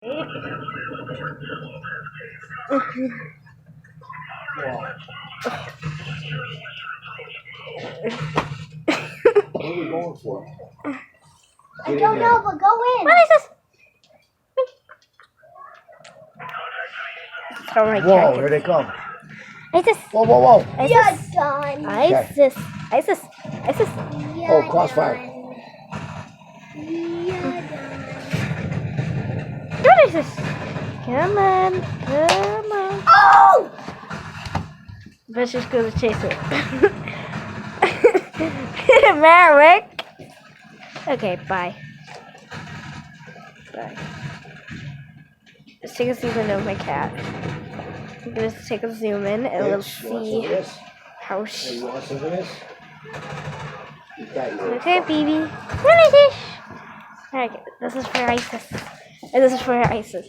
What are we going for? I don't know, but go in. What is this? Oh my Whoa, God. here they come. ISIS. Whoa, whoa, whoa. You're ISIS. done. ISIS. ISIS. ISIS. You're crossfire. done. You're done. What is this? Come on. Come on. Oh! Let's just go to chase it. Merrick. Okay, bye. Bye. Let's take a zoom in of my cat. I'm gonna take a zoom in and we'll Bitch, you want some see of this? how Hey, she. you want some of this? Eat that, you Okay, baby. What is this? Okay, this is for ISIS. And this is for ISIS.